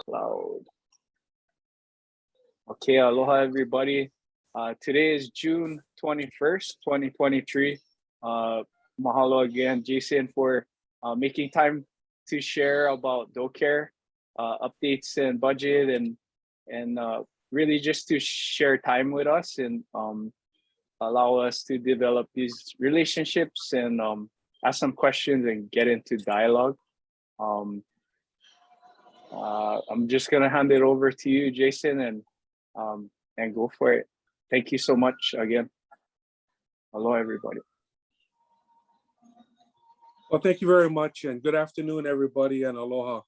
Cloud. Okay, aloha everybody. Today is June 21st, 2023. Mahalo again, Jason, for making time to share about DOCARE updates and budget and really just to share time with us and allow us to develop these relationships and ask some questions and get into dialogue. I'm just gonna hand it over to you, Jason, and go for it. Thank you so much again. Hello, everybody. Well, thank you very much, and good afternoon, everybody, and aloha.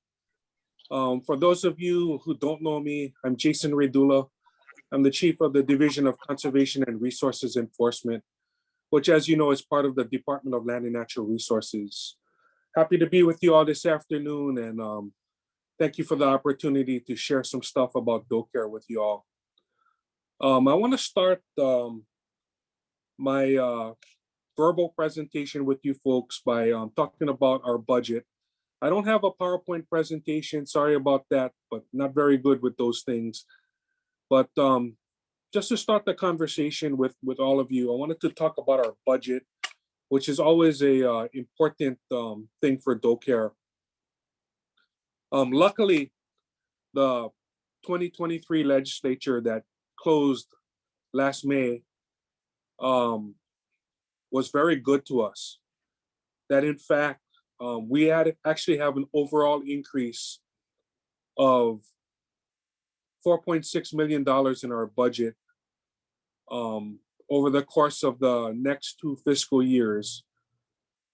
For those of you who don't know me, I'm Jason Redulla. I'm the Chief of the Division of Conservation and Resources Enforcement, which, as you know, is part of the Department of Land and Natural Resources. Happy to be with you all this afternoon, and thank you for the opportunity to share some stuff about DOCARE with you all. I want to start my verbal presentation with you folks by talking about our budget. I don't have a PowerPoint presentation, sorry about that, but not very good with those things. But just to start the conversation with all of you, I wanted to talk about our budget, which is always a important thing for DOCARE. Luckily, the 2023 legislature that closed last May was very good to us. That in fact, we actually have an overall increase of $4.6 million in our budget over the course of the next 2 fiscal years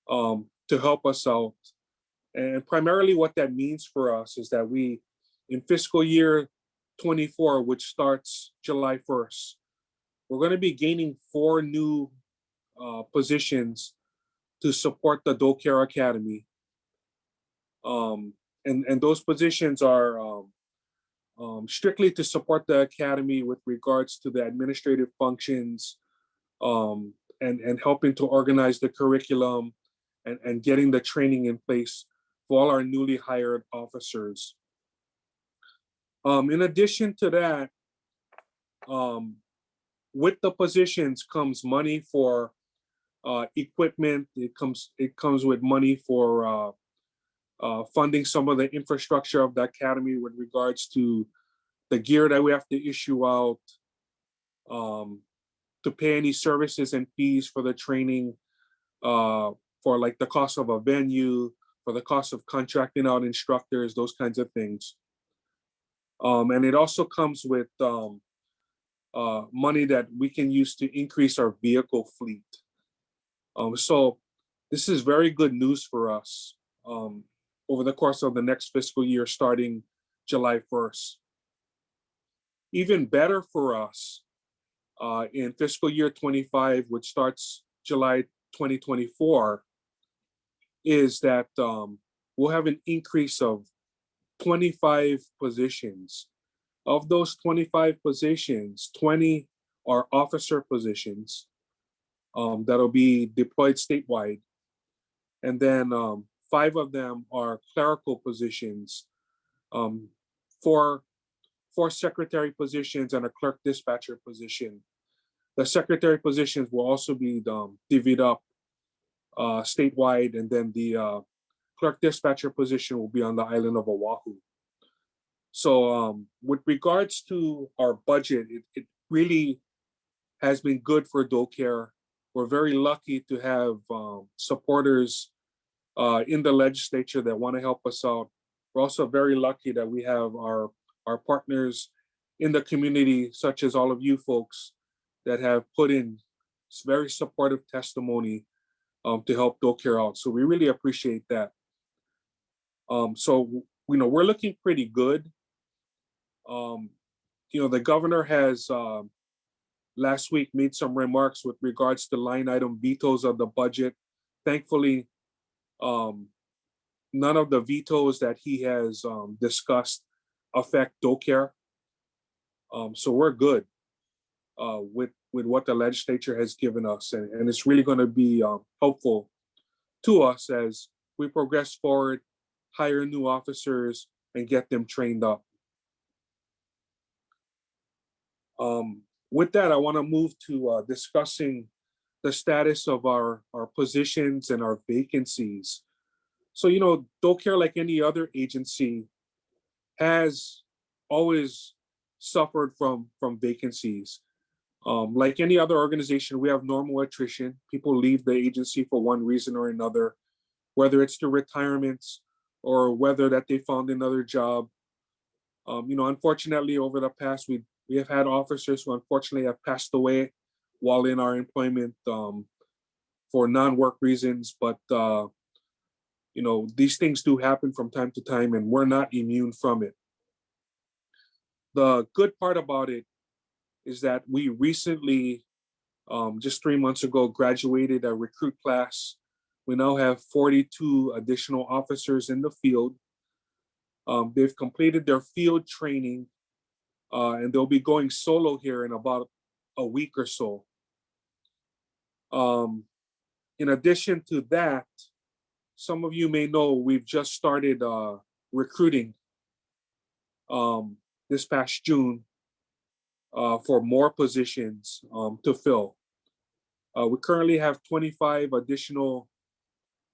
to help us out. And primarily what that means for us is that we, in fiscal year 24, which starts July 1st, we're going to be gaining 4 new positions to support the DOCARE Academy. And those positions are strictly to support the Academy with regards to the administrative functions and helping to organize the curriculum and getting the training in place for all our newly hired officers. In addition to that, with the positions comes money for equipment. It comes with money for funding some of the infrastructure of the Academy with regards to the gear that we have to issue out, to pay any services and fees for the training, for like the cost of a venue, for the cost of contracting out instructors, those kinds of things. And it also comes with money that we can use to increase our vehicle fleet. So this is very good news for us over the course of the next fiscal year starting July 1st. Even better for us in fiscal year 25, which starts July 2024, is that we'll have an increase of 25 positions. Of those 25 positions, 20 are officer positions that'll be deployed statewide. And then 5 of them are clerical positions, 4 secretary positions and a clerk dispatcher position. The secretary positions will also be divvied up statewide, and then the clerk dispatcher position will be on the island of Oahu. So with regards to our budget, it really has been good for DOCARE. We're very lucky to have supporters in the legislature that want to help us out. We're also very lucky that we have our partners in the community, such as all of you folks that have put in very supportive testimony to help DOCARE out. So we really appreciate that. So, you know, we're looking pretty good. You know, the governor has last week made some remarks with regards to line item vetoes of the budget. Thankfully, none of the vetoes that he has discussed affect DOCARE. So we're good with what the legislature has given us, and it's really going to be helpful to us as we progress forward, hire new officers, and get them trained up. With that, I want to move to discussing the status of our positions and our vacancies. So, DOCARE, like any other agency, has always suffered from vacancies. Like any other organization, we have normal attrition. People leave the agency for one reason or another, whether it's the retirements or whether that they found another job. Unfortunately, over the past, we have had officers who unfortunately have passed away while in our employment for non-work reasons. But these things do happen from time to time, and we're not immune from it. The good part about it is that we recently, just 3 months ago, graduated a recruit class. We now have 42 additional officers in the field. They've completed their field training, and they'll be going solo here in about a week or so. In addition to that, some of you may know we've just started recruiting this past June for more positions to fill. We currently have 25 additional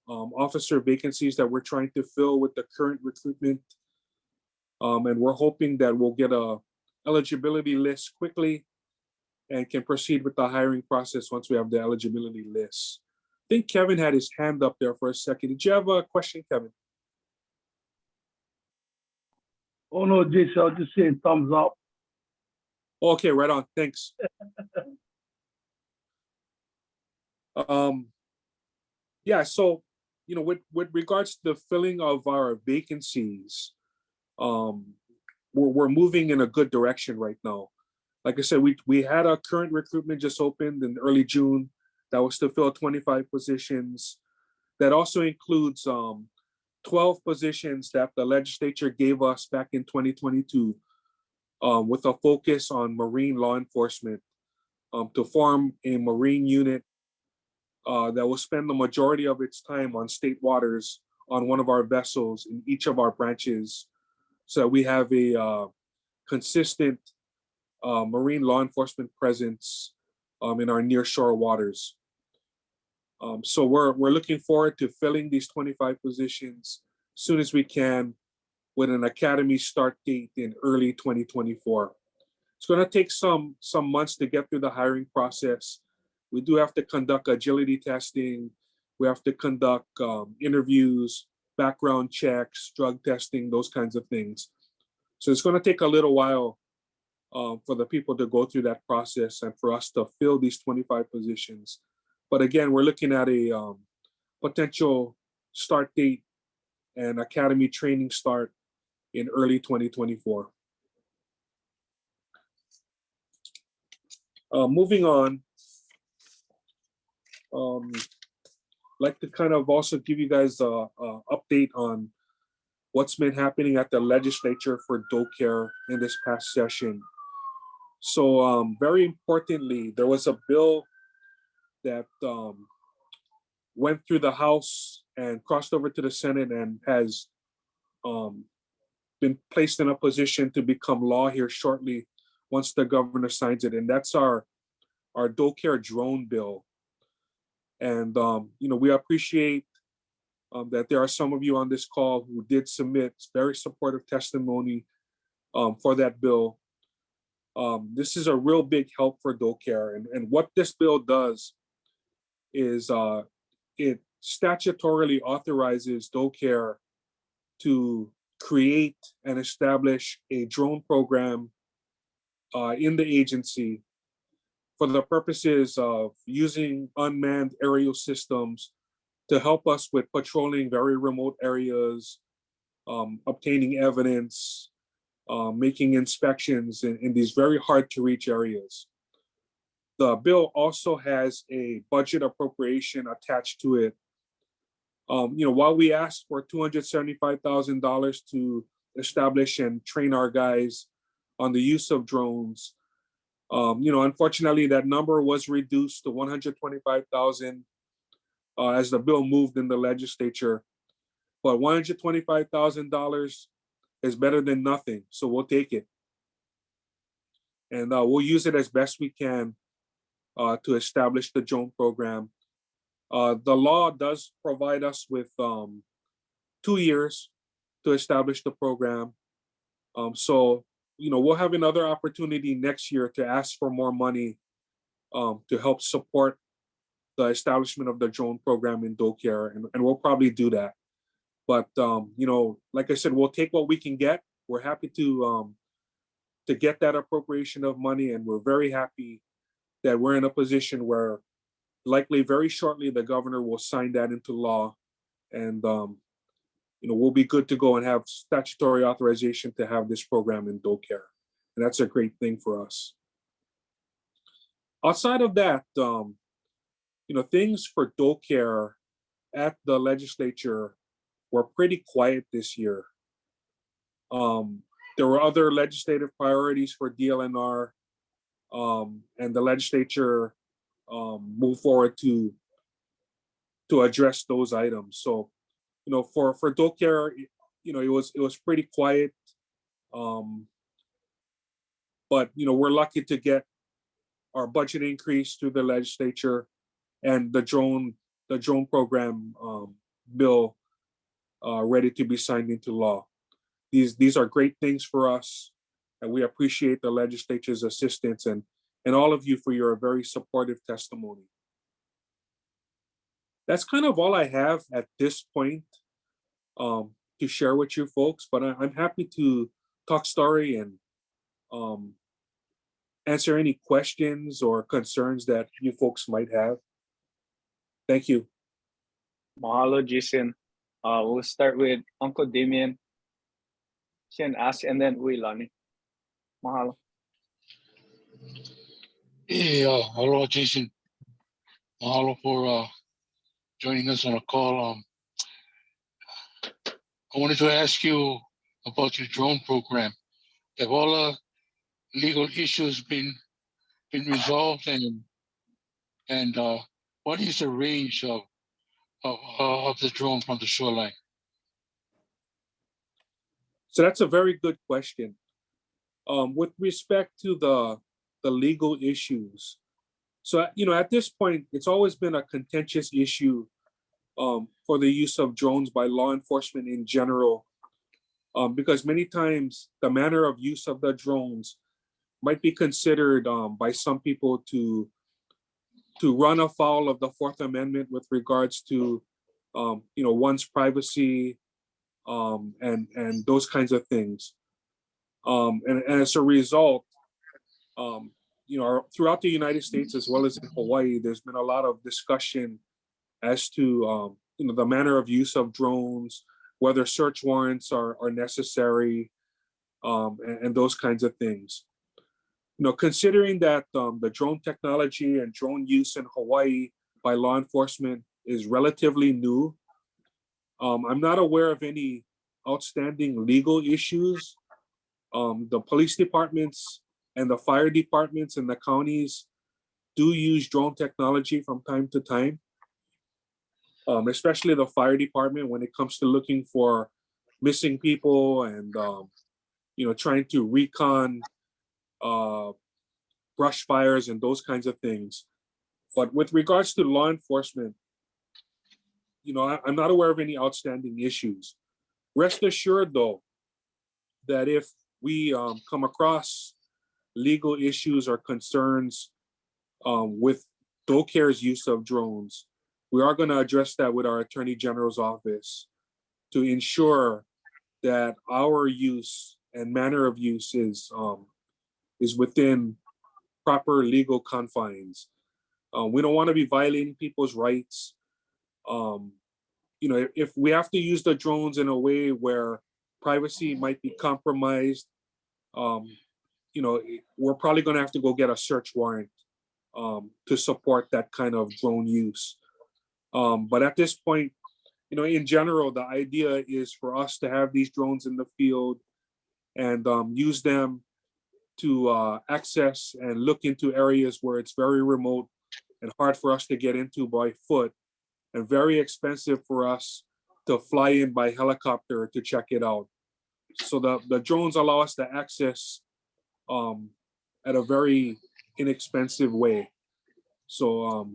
officer vacancies that we're trying to fill with the current recruitment. And we're hoping that we'll get a eligibility list quickly and can proceed with the hiring process once we have the eligibility list. I think Kevin had his hand up there for a second. Did you have a question, Kevin? Oh no, Jason, I was just saying thumbs up. Okay, right on. Thanks. Yeah, so with regards to the filling of our vacancies, we're moving in a good direction right now. Like I said, we had our current recruitment just opened in early June. That was to fill 25 positions. That also includes 12 positions that the legislature gave us back in 2022 with a focus on marine law enforcement to form a marine unit that will spend the majority of its time on state waters on one of our vessels in each of our branches, so that we have a consistent marine law enforcement presence in our nearshore waters. So we're looking forward to filling these 25 positions as soon as we can, with an academy start date in early 2024. It's going to take some months to get through the hiring process. We do have to conduct agility testing. We have to conduct interviews, background checks, drug testing, those kinds of things. So it's going to take a little while for the people to go through that process and for us to fill these 25 positions. But again, we're looking at a potential start date and academy training start in early 2024. Moving on, like to kind of also give you guys a update on what's been happening at the legislature for DOCARE in this past session. So very importantly, there was a bill that went through the House and crossed over to the Senate and has been placed in a position to become law here shortly once the governor signs it. And that's our DOCARE drone bill. And, we appreciate that there are some of you on this call who did submit very supportive testimony for that bill. This is a real big help for DOCARE. And what this bill does is it statutorily authorizes DOCARE to create and establish a drone program in the agency for the purposes of using unmanned aerial systems to help us with patrolling very remote areas, obtaining evidence, making inspections in these very hard to reach areas. The bill also has a budget appropriation attached to it. While we asked for $275,000 to establish and train our guys on the use of drones, unfortunately that number was reduced to $125,000 as the bill moved in the legislature. But $125,000 is better than nothing. So we'll take it. And we'll use it as best we can to establish the drone program. The law does provide us with 2 years to establish the program. So, we'll have another opportunity next year to ask for more money to help support the establishment of the drone program in DOCARE, and we'll probably do that. But like I said, we'll take what we can get. We're happy to get that appropriation of money, and we're very happy that we're in a position where likely very shortly the governor will sign that into law, and we'll be good to go and have statutory authorization to have this program in DOCARE, and that's a great thing for us. Outside of that, things for DOCARE at the legislature were pretty quiet this year. There were other legislative priorities for DLNR, and the legislature moved forward to address those items. So, for DOCARE, it was pretty quiet. But we're lucky to get our budget increase through the legislature, and the drone program bill ready to be signed into law. These are great things for us, and we appreciate the legislature's assistance and all of you for your very supportive testimony. That's kind of all I have at this point to share with you folks, but I'm happy to talk story and answer any questions or concerns that you folks might have. Thank you. Mahalo, Jason. We'll start with Uncle Damien. Can ask, and then Uilani. Mahalo. Hey, hello, Jason. Mahalo for joining us on a call. I wanted to ask you about your drone program. Have all the legal issues been resolved, and what is the range of the drone from the shoreline? So that's a very good question. With respect to the legal issues, so at this point, it's always been a contentious issue for the use of drones by law enforcement in general, because many times the manner of use of the drones might be considered by some people to run afoul of the Fourth Amendment with regards to one's privacy and those kinds of things. And as a result, throughout the United States as well as in Hawaii, there's been a lot of discussion as to the manner of use of drones, whether search warrants are necessary, and those kinds of things. Considering that the drone technology and drone use in Hawaii by law enforcement is relatively new, I'm not aware of any outstanding legal issues. The police departments and the fire departments in the counties do use drone technology from time to time, especially the fire department when it comes to looking for missing people and trying to recon brush fires and those kinds of things. But with regards to law enforcement, I'm not aware of any outstanding issues. Rest assured, though, that if we come across legal issues or concerns with DOCARE's use of drones, we are going to address that with our Attorney General's office to ensure that our use and manner of use is within proper legal confines. We don't want to be violating people's rights. If we have to use the drones in a way where privacy might be compromised, we're probably going to have to go get a search warrant to support that kind of drone use. But at this point, in general, the idea is for us to have these drones in the field and use them to access and look into areas where it's very remote and hard for us to get into by foot, and very expensive for us to fly in by helicopter to check it out. So the drones allow us to access at a very inexpensive way. So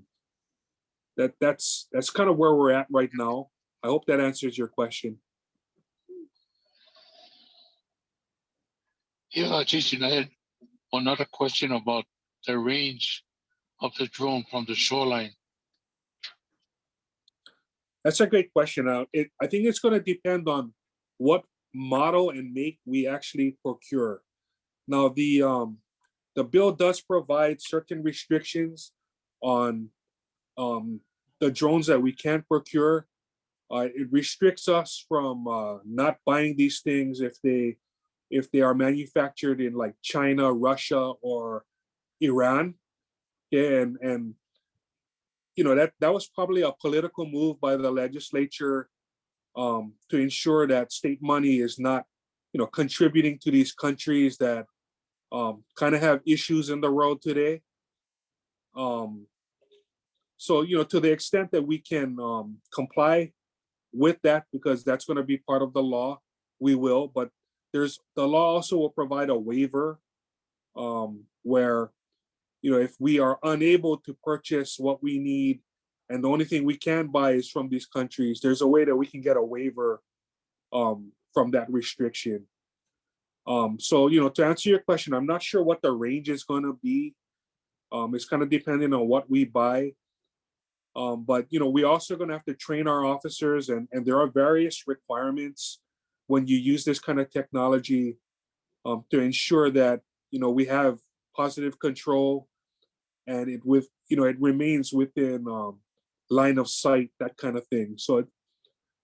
that's kind of where we're at right now. I hope that answers your question. Yeah, Jason, I had another question about the range of the drone from the shoreline. That's a great question. I think it's going to depend on what model and make we actually procure. Now, the bill does provide certain restrictions on the drones that we can procure. It restricts us from not buying these things if they are manufactured in like China, Russia, or Iran. Yeah, and you know that was probably a political move by the legislature to ensure that state money is not, contributing to these countries that kind of have issues in the world today. So, to the extent that we can comply with that, because that's going to be part of the law, we will. But the law also will provide a waiver where, if we are unable to purchase what we need and the only thing we can buy is from these countries, there's a way that we can get a waiver from that restriction. So, to answer your question, I'm not sure what the range is going to be. It's kind of depending on what we buy. But, we also going to have to train our officers, and there are various requirements when you use this kind of technology to ensure that, we have positive control and it remains within line of sight, that kind of thing. So,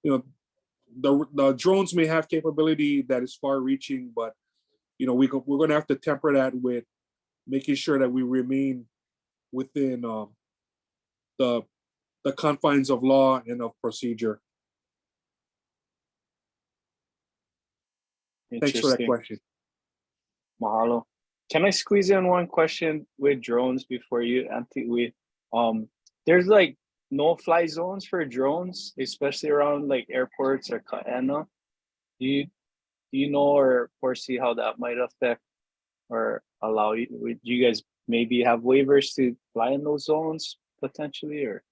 the drones may have capability that is far reaching, but, we're going to have to temper that with making sure that we remain within the confines of law and of procedure. Thanks for that question. Mahalo. Can I squeeze in one question with drones before you, Auntie? There's like no-fly zones for drones, especially around like airports or Kaena. Do you know or foresee how that might affect or allow you? Would you guys maybe have waivers to fly in those zones potentially, or?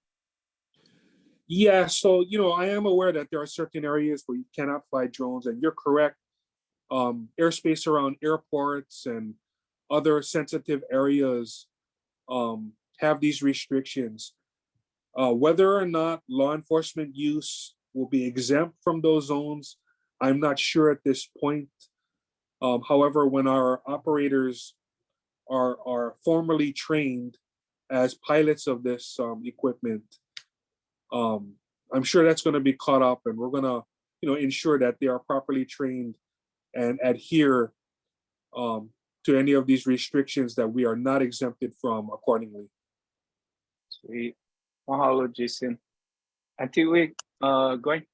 Yeah, so I am aware that there are certain areas where you cannot fly drones, and you're correct. Airspace around airports and other sensitive areas have these restrictions. Whether or not law enforcement use will be exempt from those zones, I'm not sure at this point. However, when our operators are formally trained as pilots of this equipment, I'm sure that's going to be caught up, and we're going to, ensure that they are properly trained and adhere to any of these restrictions that we are not exempted from accordingly. Sweet. Mahalo, Jason. Auntie, going.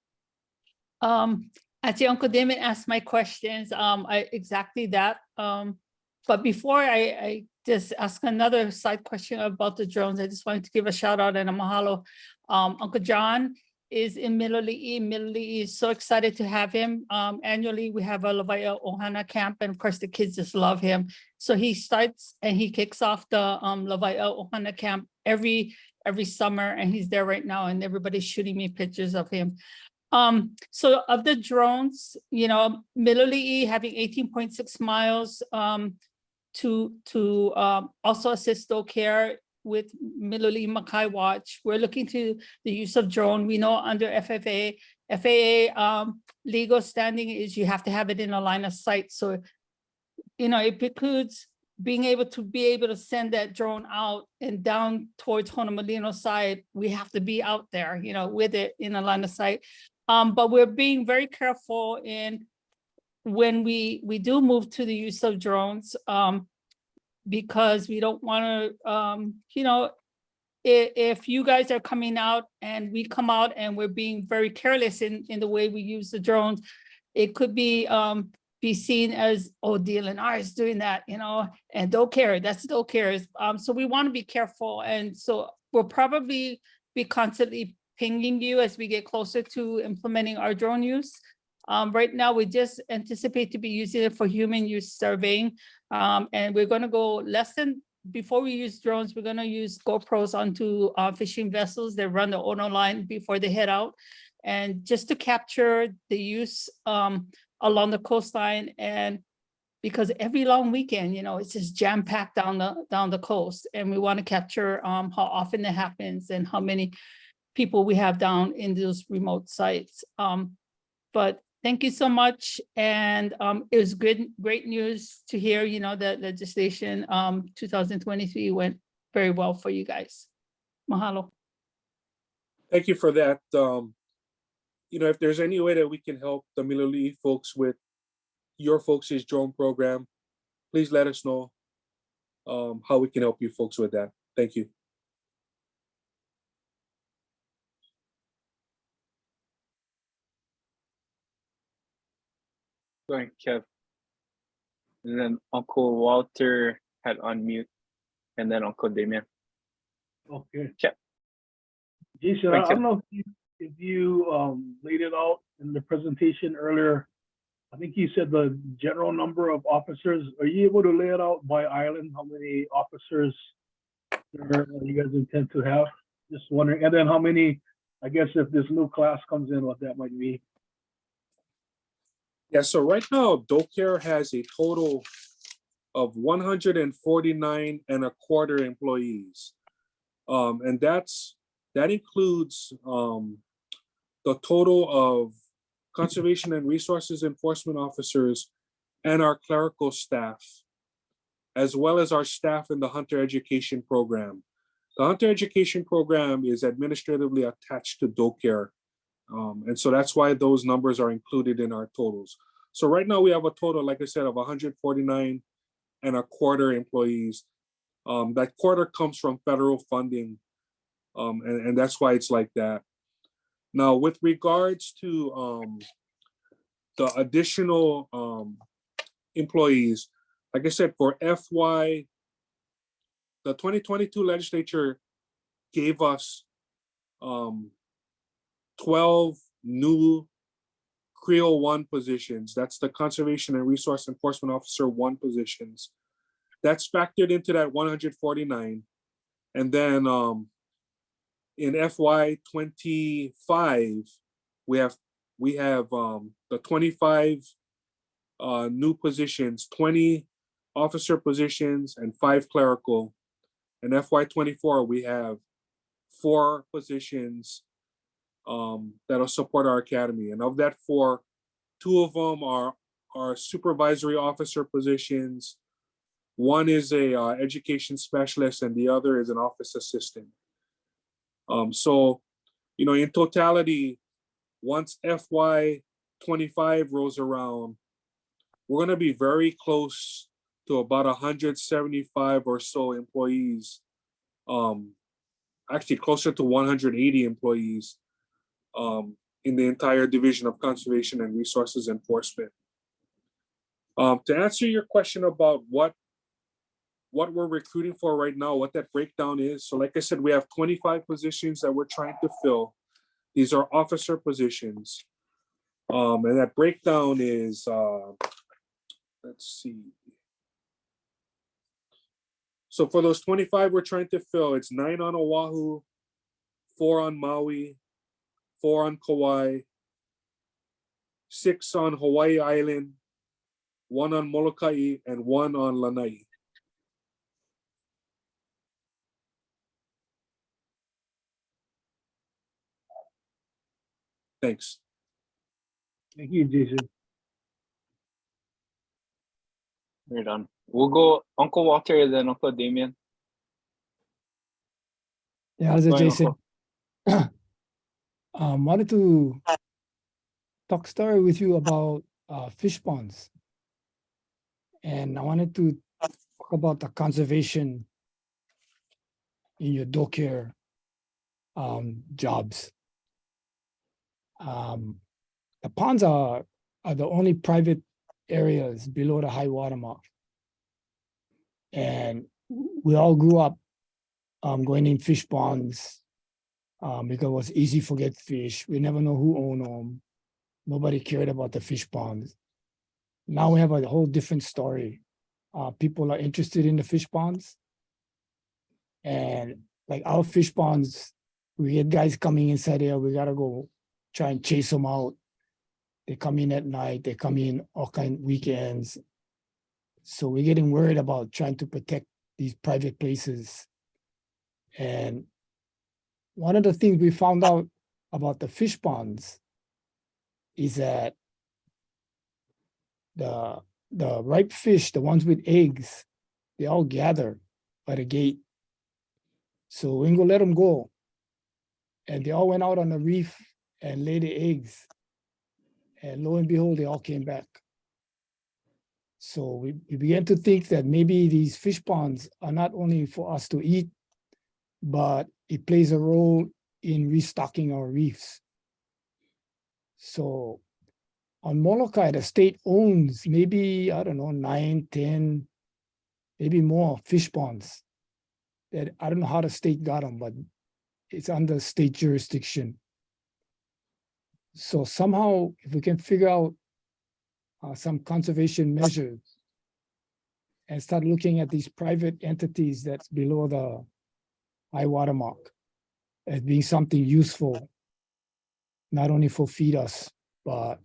Auntie Uncle Damon asked my questions. Exactly that. But before I just ask another side question about the drones, I just wanted to give a shout out and a mahalo. Uncle John is in Miloli'i. Miloli'i is so excited to have him. Annually, we have a Lawai'a Ohana camp, and of course the kids just love him. So he starts and he kicks off the Lawai'a Ohana camp every summer, and he's there right now, and everybody's shooting me pictures of him. So of the drones, Miloli'i having 18.6 miles to also assist DOCARE with Miloli'i Makai Watch. We're looking to the use of drone. We know under FAA legal standing is you have to have it in a line of sight. So, it precludes being able to send that drone out and down towards Honolulu side. We have to be out there, with it in a line of sight. But we're being very careful in when we do move to the use of drones, because we don't want to, if you guys are coming out and we come out and we're being very careless in the way we use the drones, it could be seen as, oh, DLNR is doing that, and DOCARE, that's DOCARE. So we want to be careful. And so we'll probably be constantly pinging you as we get closer to implementing our drone use. Right now, we just anticipate to be using it for human use surveying. And we're gonna go before we use drones, we're gonna use GoPros onto fishing vessels that run the ono line before they head out. And just to capture the use along the coastline, and because every long weekend, it's just jam-packed down the coast, and we want to capture how often it happens and how many people we have down in those remote sites. But thank you so much, and it was great news to hear, that legislation 2023 went very well for you guys. Mahalo. Thank you for that. If there's any way that we can help the Miloli'i folks with your folks' drone program, please let us know how we can help you folks with that. Thank you. Go ahead, Kev. And then Uncle Walter had unmute, and then Uncle Damien. Okay. Yeah. Jason, I don't know if you laid it out in the presentation earlier. I think you said the general number of officers. Are you able to lay it out by island? How many officers you guys intend to have? Just wondering. And then how many, I guess, if this new class comes in, what that might be. Yeah, so right now, DOCARE has a total of 149 and a quarter employees. And that includes the total of conservation and resources enforcement officers and our clerical staff, as well as our staff in the Hunter Education Program. The Hunter Education Program is administratively attached to DOCARE. And so that's why those numbers are included in our totals. So right now we have a total, like I said, of 149 and a quarter employees. That quarter comes from federal funding. And that's why it's like that. Now, with regards to the additional employees, like I said, for FY, the 2022 legislature gave us 12 new Creole 1 positions. That's the Conservation and Resource Enforcement Officer 1 positions. That's factored into that 149. And then in FY 25, we have the 25 new positions, 20 officer positions and 5 clerical. In FY 24, we have 4 positions that'll support our academy. And of that 4, 2 of them are supervisory officer positions. 1 is a education specialist and the other is an office assistant. So, in totality, once FY 25 rolls around, we're going to be very close to about 175 or so employees, actually closer to 180 employees in the entire Division of Conservation and Resources Enforcement. To answer your question about what we're recruiting for right now, what that breakdown is. So like I said, we have 25 positions that we're trying to fill. These are officer positions. And that breakdown is, let's see. So for those 25 we're trying to fill, it's 9 on Oahu, 4 on Maui, 4 on Kauai, 6 on Hawaii Island, 1 on Molokai, and 1 on Lanai. Thanks. Thank you, Jason. We're done. We'll go Uncle Walter and then Uncle Damien. Yeah, how's it, Go ahead, Jason? Wanted to story with you about fish ponds. And I wanted to talk about the conservation in your DOCARE jobs. The ponds are the only private areas below the high water mark. And we all grew up going in fish ponds because it was easy to get fish. We never know who owned them. nobody cared about the fish ponds. Now we have a whole different story. People are interested in the fish ponds. And like our fish ponds, we get guys coming inside here, we gotta go try and chase them out. They come in at night, they come in all kind weekends. So we're getting worried about trying to protect these private places. And one of the things we found out about the fish ponds is that the ripe fish, the ones with eggs, they all gather by the gate. So we ain't gonna let them go. And they all went out on the reef and laid the eggs. And lo and behold, they all came back. So we began to think that maybe these fish ponds are not only for us to eat, but it plays a role in restocking our reefs. So on Molokai, the state owns maybe, I don't know, 9, 10, maybe more fish ponds. That I don't know how the state got them, but it's under state jurisdiction. So somehow, if we can figure out some conservation measures and start looking at these private entities that's below the high water mark as being something useful, not only for feed us, but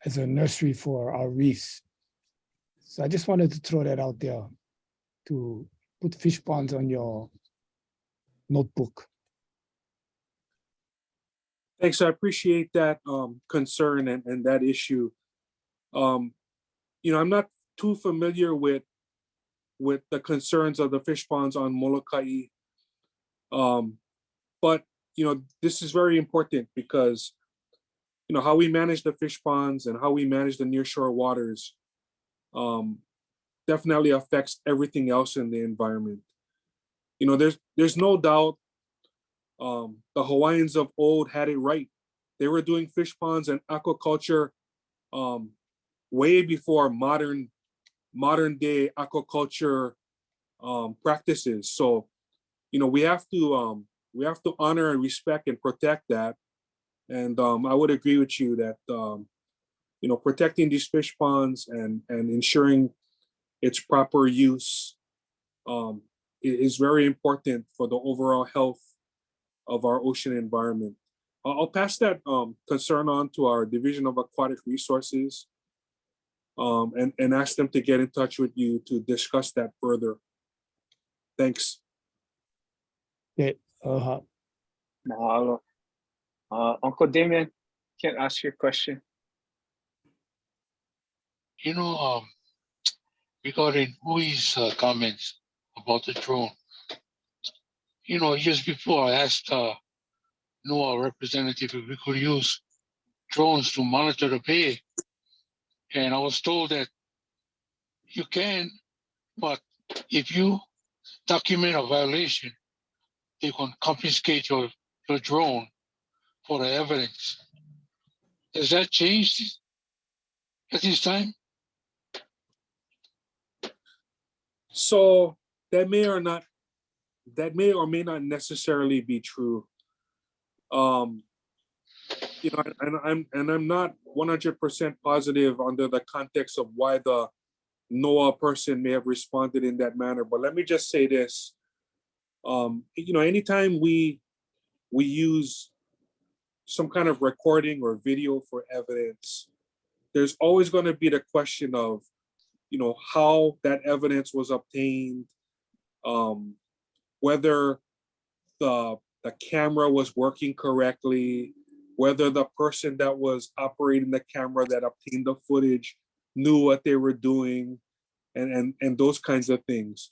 as a nursery for our reefs. So I just wanted to throw that out there to put fish ponds on your notebook. Thanks. I appreciate that concern and that issue. I'm not too familiar with the concerns of the fish ponds on Molokai. But this is very important because how we manage the fish ponds and how we manage the nearshore waters definitely affects everything else in the environment. There's no doubt the Hawaiians of old had it right. They were doing fish ponds and aquaculture way before modern day aquaculture practices. So, we have to honor and respect and protect that. And I would agree with you that protecting these fish ponds and ensuring its proper use is very important for the overall health of our ocean environment. I'll pass that concern on to our Division of Aquatic Resources and ask them to get in touch with you to discuss that further. Thanks. Okay. Mahalo. Uncle Damien, can I ask you a question? Regarding Ui's comments about the drone, years before I asked NOAA representative if we could use drones to monitor the bay. And I was told that you can, but if you document a violation, they can confiscate your drone for the evidence. Has that changed at this time? So that may or may not necessarily be true. And I'm not 100% positive under the context of why the NOAA person may have responded in that manner. But let me just say this: anytime we use some kind of recording or video for evidence, there's always going to be the question of how that evidence was obtained, whether the camera was working correctly, whether the person that was operating the camera that obtained the footage knew what they were doing, and those kinds of things.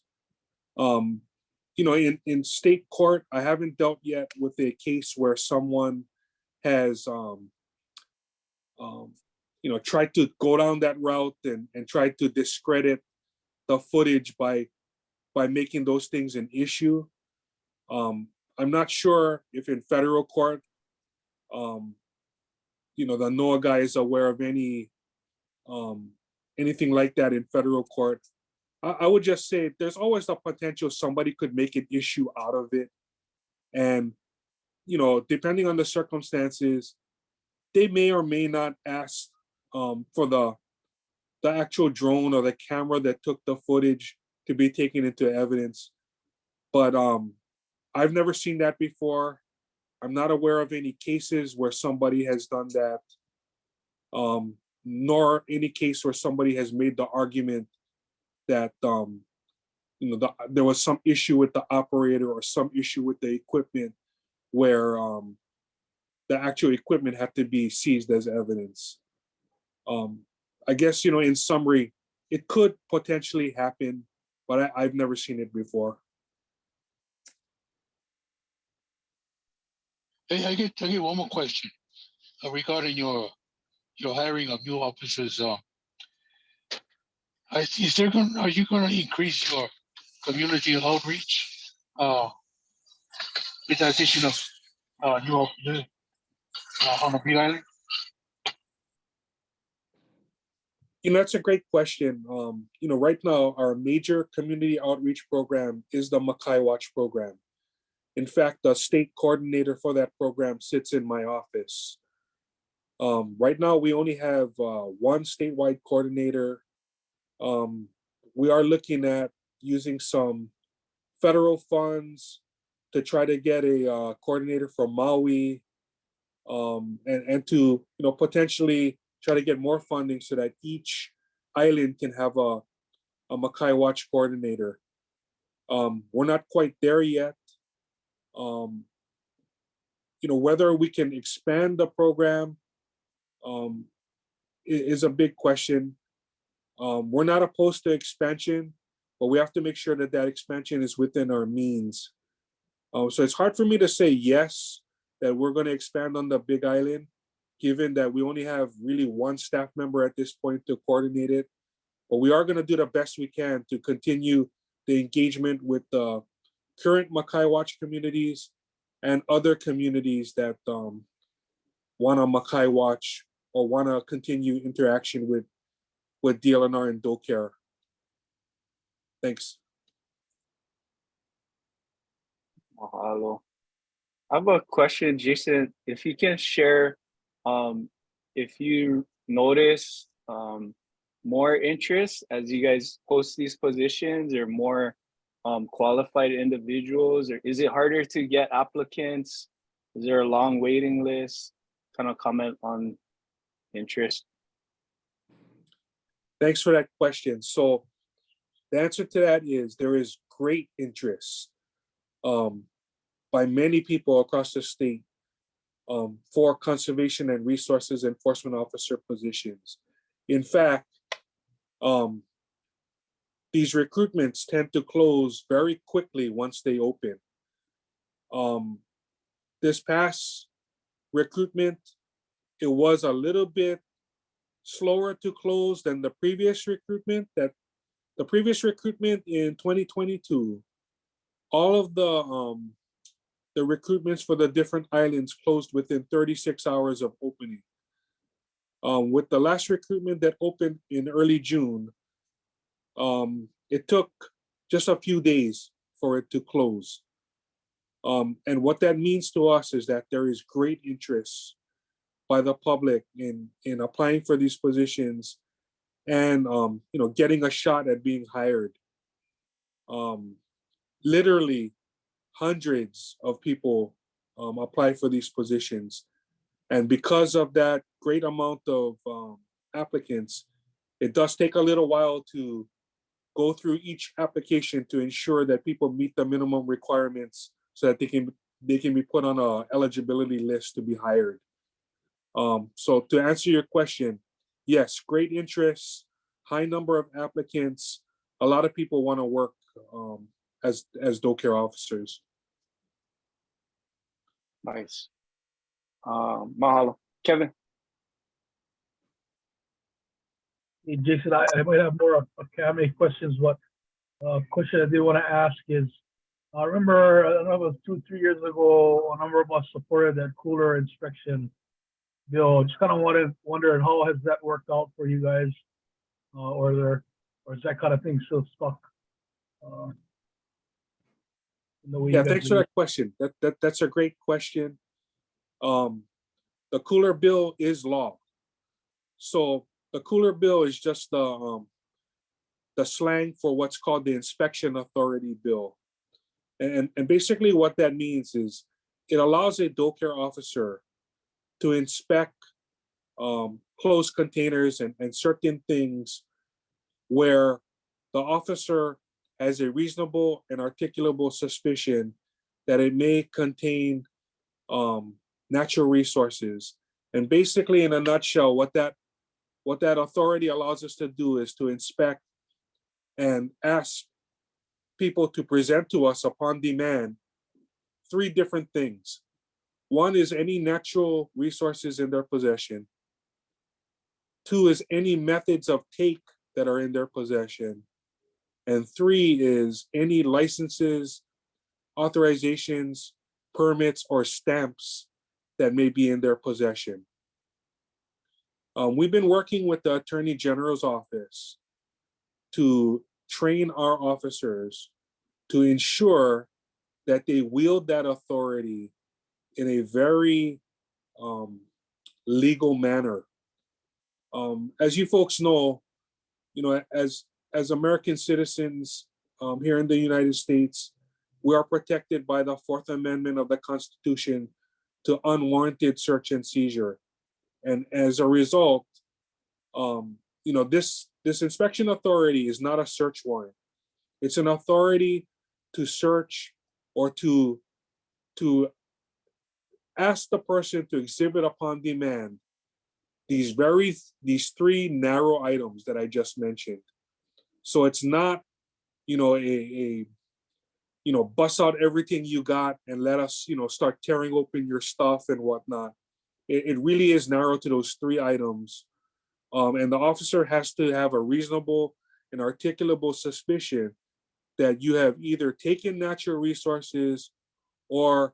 In state court, I haven't dealt yet with a case where someone has tried to go down that route and tried to discredit the footage by making those things an issue. I'm not sure if in federal court, the NOAA guy is aware of anything like that in federal court. I would just say there's always the potential somebody could make an issue out of it. And, depending on the circumstances, they may or may not ask for the actual drone or the camera that took the footage to be taken into evidence. But I've never seen that before. I'm not aware of any cases where somebody has done that, nor any case where somebody has made the argument that there was some issue with the operator or some issue with the equipment where the actual equipment had to be seized as evidence. I guess, in summary, it could potentially happen, but I've never seen it before. Hey, I get one more question regarding your hiring of new officers. Are you going to increase your community outreach with the addition of new officers on the Big Island? That's a great question. Right now, our major community outreach program is the Makai Watch program. In fact, the state coordinator for that program sits in my office. Right now, we only have one statewide coordinator. We are looking at using some federal funds to try to get a coordinator from Maui, and to potentially try to get more funding so that each island can have a Makai Watch coordinator. We're not quite there yet. Whether we can expand the program is a big question. We're not opposed to expansion, but we have to make sure that expansion is within our means. So it's hard for me to say yes, that we're going to expand on the Big Island, given that we only have really one staff member at this point to coordinate it. But we are going to do the best we can to continue the engagement with the current Makai Watch communities and other communities that want to Makai Watch or want to continue interaction with DLNR and DOCARE. Thanks. Mahalo. I have a question, Jason. If you can share, if you notice more interest as you guys post these positions, or more qualified individuals, or is it harder to get applicants? Is there a long waiting list? Kind of comment on interest. Thanks for that question. So the answer to that is there is great interest by many people across the state for conservation and resources enforcement officer positions. In fact, these recruitments tend to close very quickly once they open. This past recruitment, it was a little bit slower to close than the previous recruitment. That the previous recruitment in 2022, all of the recruitments for the different islands closed within 36 hours of opening. With the last recruitment that opened in early June, it took just a few days for it to close. And what that means to us is that there is great interest by the public in applying for these positions and getting a shot at being hired. Literally hundreds of people apply for these positions. And because of that great amount of applicants, it does take a little while to go through each application to ensure that people meet the minimum requirements so that they can be put on a eligibility list to be hired. So to answer your question, yes, great interest, high number of applicants. A lot of people want to work as DOCARE officers. Nice. Mahalo. Kevin. Hey, Jason, I might have more academic questions, but question I did want to ask is, I remember, I don't know, it was 2-3 years ago, a number of us supported that cooler inspection bill. Just kind of wondering how has that worked out for you guys, or is that kind of thing still stuck? Yeah, thanks for that question. That's a great question. the cooler bill is law. So the cooler bill is just the slang for what's called the inspection authority bill. And basically what that means is it allows a DOCARE officer to inspect closed containers and certain things where the officer has a reasonable and articulable suspicion that it may contain natural resources. And basically, in a nutshell, what that authority allows us to do is to inspect and ask people to present to us upon demand 3 different things. One is any natural resources in their possession. 2 is any methods of take that are in their possession. And 3 is any licenses, authorizations, permits, or stamps that may be in their possession. We've been working with the Attorney General's office to train our officers to ensure that they wield that authority in a very legal manner. As you folks know, as American citizens here in the United States, we are protected by the 4th Amendment of the Constitution to unwarranted search and seizure. And as a result, this inspection authority is not a search warrant. It's an authority to search or to ask the person to exhibit upon demand these 3 narrow items that I just mentioned. So it's not, bust out everything you got and let us, start tearing open your stuff and whatnot. It really is narrow to those 3 items. And the officer has to have a reasonable and articulable suspicion that you have either taken natural resources or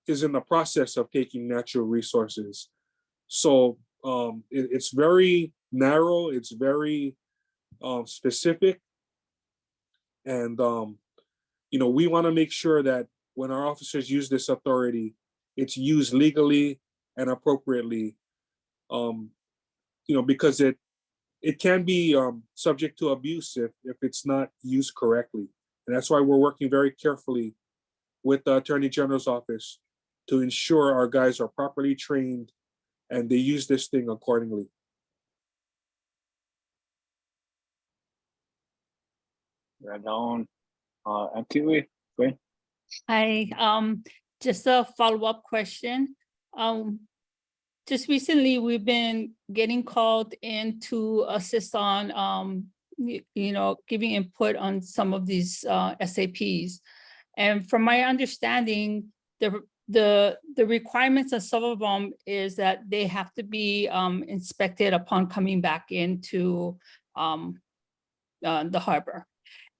is in the process of taking natural resources. So it's very narrow, it's very specific. And, we want to make sure that when our officers use this authority, it's used legally and appropriately, because it can be subject to abuse if it's not used correctly. And that's why we're working very carefully with the Attorney General's office to ensure our guys are properly trained and they use this thing accordingly. Right on. Antiwi, go ahead. Just a follow-up question. Just recently, we've been getting called in to assist on, giving input on some of these SAPs. And from my understanding, the requirements of some of them is that they have to be inspected upon coming back into the harbor.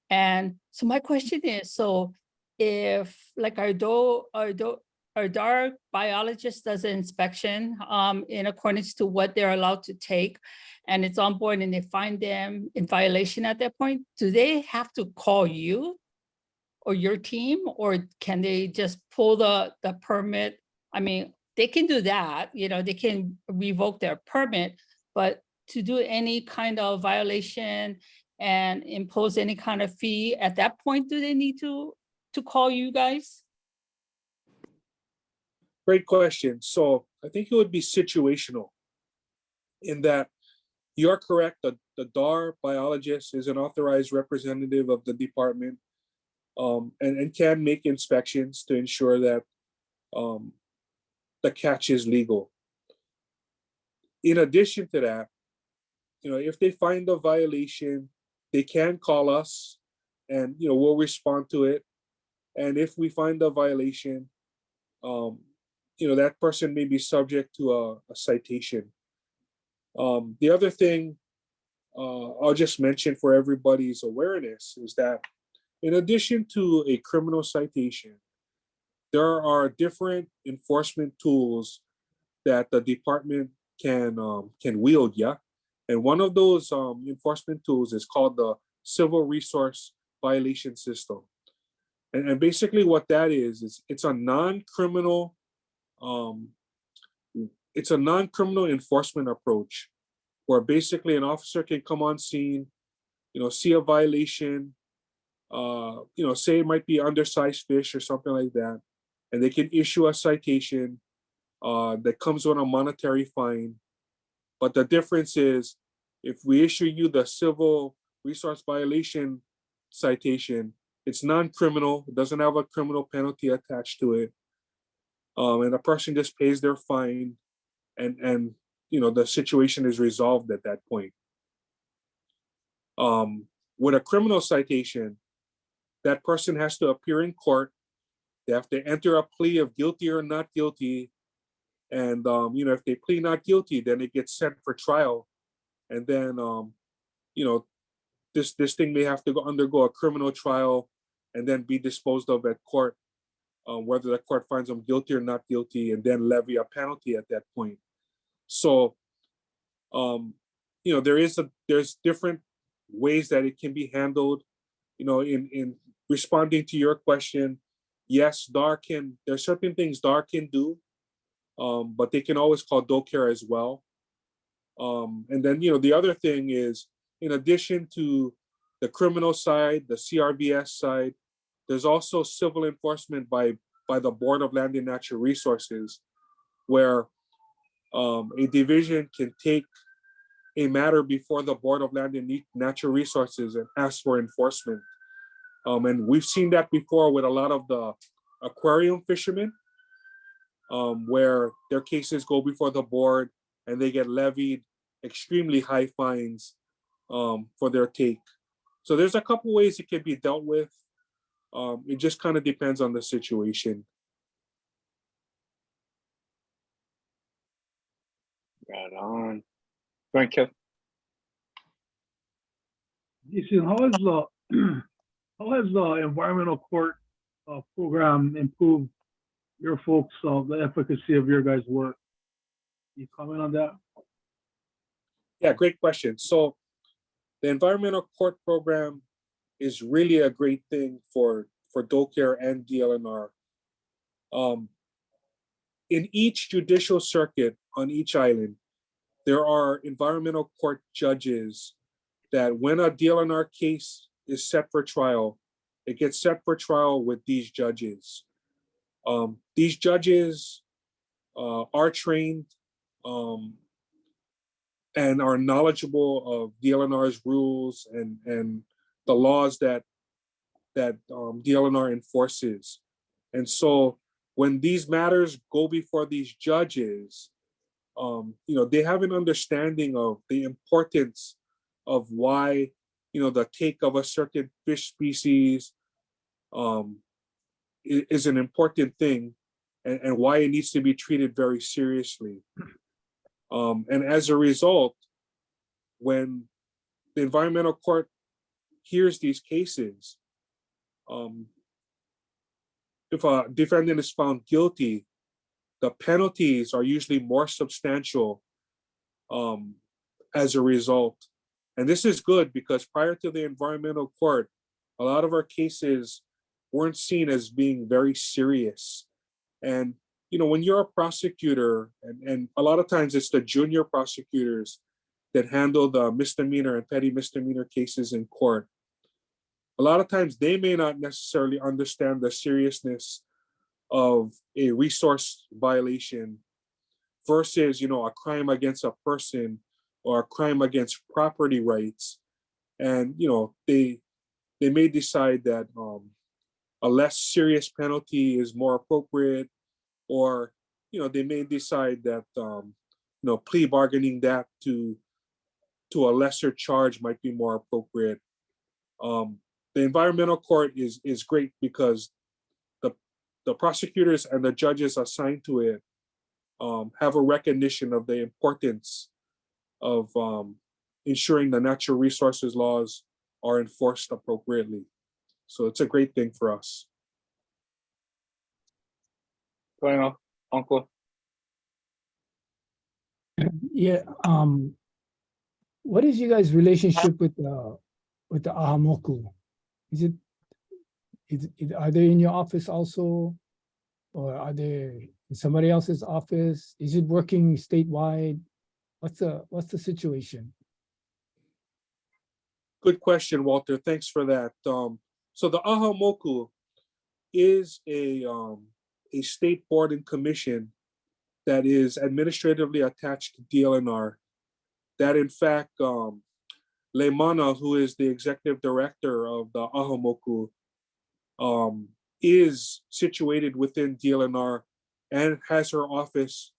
And so my question is, so if like our DAR biologist does an inspection in accordance to what they're allowed to take, and it's on board and they find them in violation at that point, do they have to call you or your team, or can they just pull the permit? I mean, they can do that, they can revoke their permit, but to do any kind of violation and impose any kind of fee at that point, do they need to call you guys? Great question. So I think it would be situational in that you are correct. The DAR biologist is an authorized representative of the department and can make inspections to ensure that the catch is legal. In addition to that, if they find a violation, they can call us and, we'll respond to it. And if we find a violation, that person may be subject to a citation. The other thing I'll just mention for everybody's awareness is that in addition to a criminal citation, there are different enforcement tools that the department can wield, yeah? And one of those enforcement tools is called the Civil Resource Violation System. And basically what that is it's a non-criminal it's a non-criminal enforcement approach where basically an officer can come on scene, see a violation, say it might be undersized fish or something like that, and they can issue a citation that comes with a monetary fine. But the difference is, if we issue you the civil resource violation citation, it's non-criminal, it doesn't have a criminal penalty attached to it. And the person just pays their fine, and the situation is resolved at that point. With a criminal citation, that person has to appear in court. They have to enter a plea of guilty or not guilty. And if they plead not guilty, then it gets sent for trial. And then this thing may have to undergo a criminal trial and then be disposed of at court, whether the court finds them guilty or not guilty, and then levy a penalty at that point. So there's different ways that it can be handled. In responding to your question, yes, there's certain things DAR can do, but they can always call DOCARE as well. And then, the other thing is, in addition to the criminal side, the CRVS side, there's also civil enforcement by the Board of Land and Natural Resources, where a division can take a matter before the Board of Land and Natural Resources and ask for enforcement. And we've seen that before with a lot of the aquarium fishermen, where their cases go before the board and they get levied extremely high fines for their take. So there's a couple ways it can be dealt with. It just kind of depends on the situation. Right on. Thank you. Jason, how has the environmental court program improved your folks, the efficacy of your guys' work? Can you comment on that? Yeah, great question. So the environmental court program is really a great thing for DOCARE and DLNR. In each judicial circuit on each island, there are environmental court judges that when a DLNR case is set for trial, it gets set for trial with these judges. These judges are trained and are knowledgeable of DLNR's rules and the laws that DLNR enforces. And so when these matters go before these judges, they have an understanding of the importance of why, the take of a certain fish species is an important thing, and why it needs to be treated very seriously. And as a result, when the environmental court hears these cases, if a defendant is found guilty, the penalties are usually more substantial as a result. And this is good because prior to the environmental court, a lot of our cases weren't seen as being very serious. And, when you're a prosecutor, and a lot of times it's the junior prosecutors that handle the misdemeanor and petty misdemeanor cases in court, a lot of times they may not necessarily understand the seriousness of a resource violation versus, a crime against a person or a crime against property rights. And, they may decide that a less serious penalty is more appropriate, or, they may decide that, plea bargaining that to a lesser charge might be more appropriate. The environmental court is great because the prosecutors and the judges assigned to it have a recognition of the importance of ensuring the natural resources laws are enforced appropriately. So it's a great thing for us. Bueno, Uncle. Yeah. What is you guys' relationship with the Ahamoku? Are they in your office also, or are they in somebody else's office? Is it working statewide? What's the situation? Good question, Walter. Thanks for that. So the Ahamoku is a state board and commission that is administratively attached to DLNR. That in fact, Leimana, who is the executive director of the Ahamoku, is situated within DLNR and has her office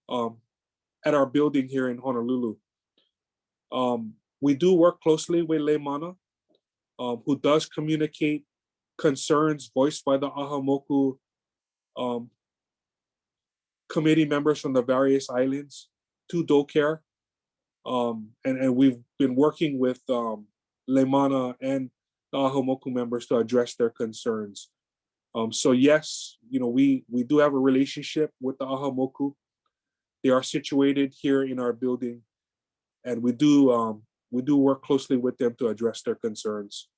at our building here in Honolulu. We do work closely with Leimana, who does communicate concerns voiced by the Ahamoku committee members from the various islands to DOCARE. And we've been working with Leimana and the Ahamoku members to address their concerns. So yes, we do have a relationship with the Ahamoku. They are situated here in our building, and we do work closely with them to address their concerns.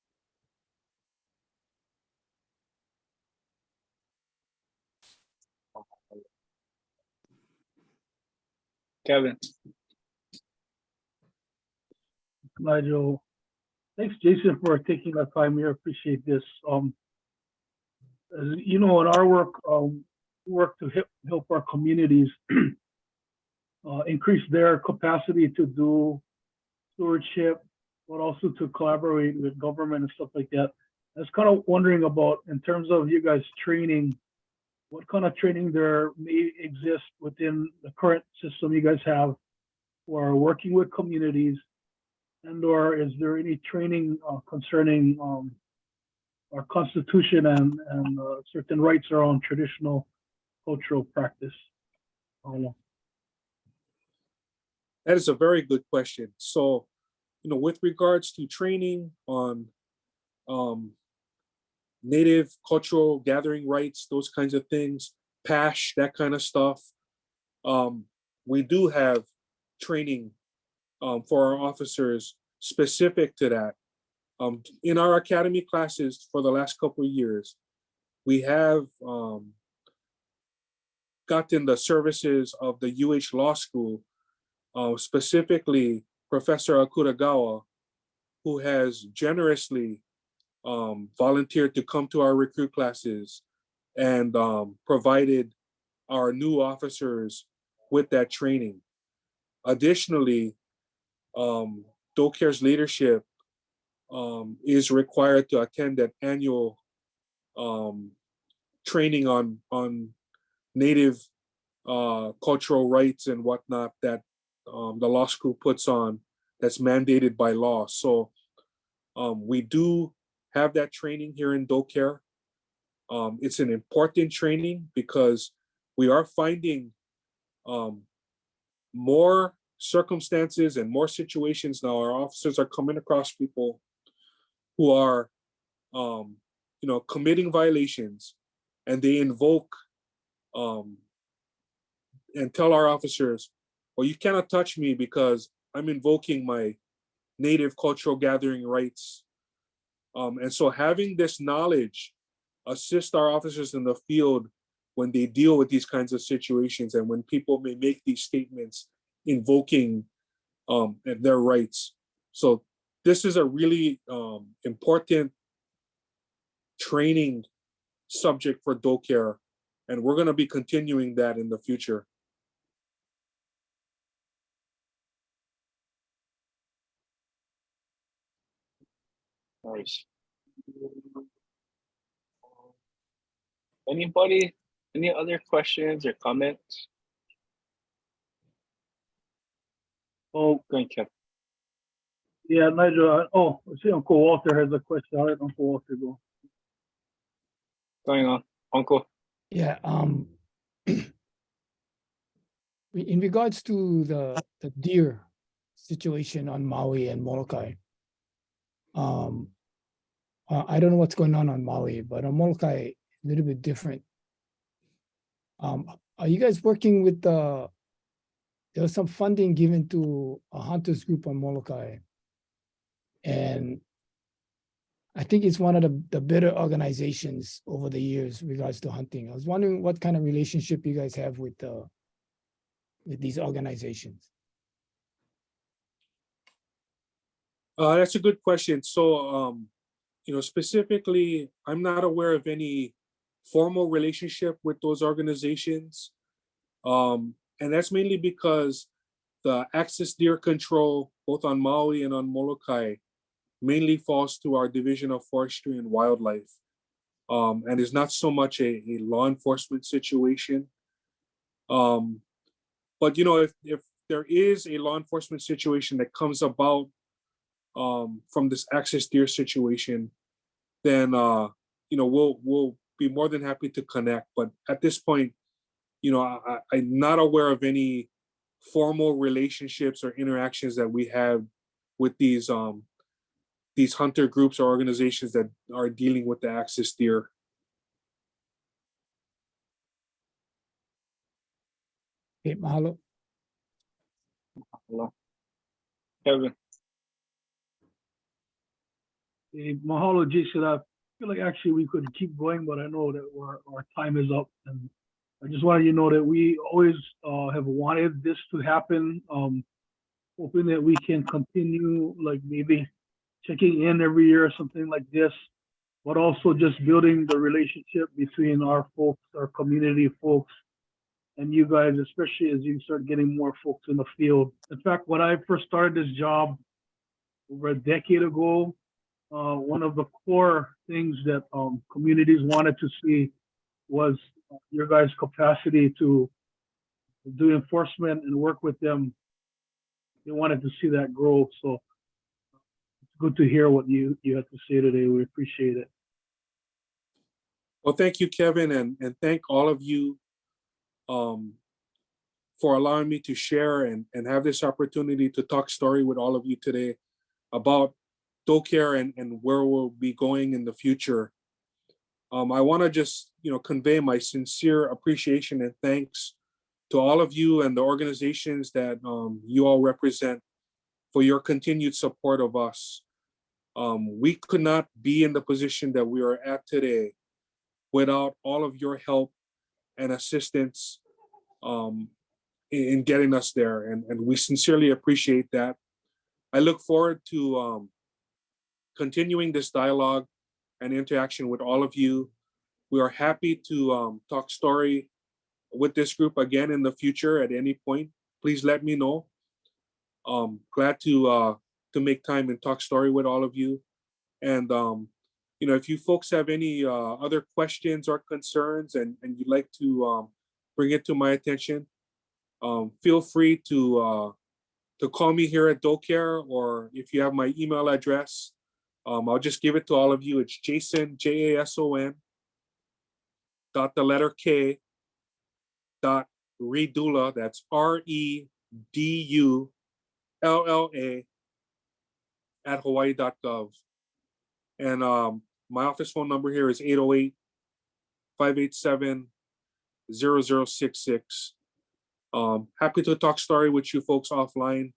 Kevin. Nigel, thanks, Jason, for taking the time here. Appreciate this. As you know, in our work, work to help our communities increase their capacity to do stewardship, but also to collaborate with government and stuff like that. I was kind of wondering about, in terms of you guys training, what kind of training there may exist within the current system you guys have for working with communities, and/or is there any training concerning our Constitution and certain rights around traditional cultural practice? That is a very good question. So, with regards to training on Native cultural gathering rights, those kinds of things, PASH, that kind of stuff, we do have training for our officers specific to that. In our academy classes for the last couple of years, we have gotten the services of the UH Law School, specifically Professor Akuragawa, who has generously volunteered to come to our recruit classes and provided our new officers with that training. Additionally, DOCARE's leadership is required to attend an annual training on Native cultural rights and whatnot that the law school puts on, that's mandated by law. So we do have that training here in DOCARE. It's an important training because we are finding more circumstances and more situations now. Our officers are coming across people who are committing violations, and they invoke and tell our officers, well, you cannot touch me because I'm invoking my Native cultural gathering rights. And so having this knowledge assist our officers in the field when they deal with these kinds of situations, and when people may make these statements invoking their rights. So this is a really important training subject for DOCARE, and we're going to be continuing that in the future. Nice. Anybody? Any other questions or comments? Oh, Thank you. yeah, Nigel. I see Uncle Walter has a question. I'll let Uncle Walter go. Going on, Uncle. Yeah, in regards to the deer situation on Maui and Molokai, I don't know what's going on Maui, but on Molokai, a little bit different. Are you guys working with there was some funding given to a hunters group on Molokai, and I think it's one of the better organizations over the years with regards to hunting. I was wondering what kind of relationship you guys have with these organizations. That's a good question. So, specifically, I'm not aware of any formal relationship with those organizations. And that's mainly because the access deer control, both on Maui and on Molokai, mainly falls to our Division of Forestry and Wildlife, and is not so much a law enforcement situation. But if there is a law enforcement situation that comes about from this access deer situation, then we'll be more than happy to connect. But at this point, I'm not aware of any formal relationships or interactions that we have with these hunter groups or organizations that are dealing with the access deer. Okay, mahalo. Hello. Kevin. Hey, mahalo, Jason. I feel like actually we could keep going, but I know that our time is up. And I just wanted you to know that we always have wanted this to happen. Hoping that we can continue, like maybe checking in every year or something like this, but also just building the relationship between our folks, our community folks, and you guys, especially as you start getting more folks in the field. In fact, when I first started this job over a decade ago, one of the core things that communities wanted to see was your guys' capacity to do enforcement and work with them. They wanted to see that grow. So it's good to hear what you had to say today. We appreciate it. Well, thank you, Kevin, and thank all of you for allowing me to share and have this opportunity to talk story with all of you today about DOCARE and where we'll be going in the future. I want to just convey my sincere appreciation and thanks to all of you and the organizations that you all represent for your continued support of us. We could not be in the position that we are at today without all of your help and assistance in getting us there, and we sincerely appreciate that. I look forward to continuing this dialogue and interaction with all of you. We are happy to talk story with this group again in the future at any point. Please let me know. Glad to make time and talk story with all of you. And if you folks have any other questions or concerns and you'd like to bring it to my attention, feel free to call me here at DOCARE, or if you have my email address, I'll just give it to all of you. It's Jason, Jason, dot the letter K, dot Redulla, that's REDULLA at hawaii.gov. And my office phone number here is 808-587-0066. Happy to talk story with you folks offline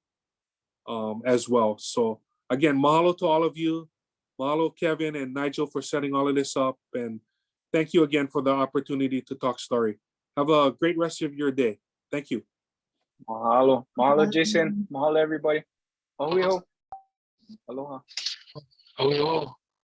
as well. So again, mahalo to all of you. Mahalo, Kevin and Nigel, for setting all of this up. And thank you again for the opportunity to talk story. Have a great rest of your day. Thank you. Mahalo. Mahalo, Jason. Mahalo, everybody. Ahui ho. Aloha. Oh,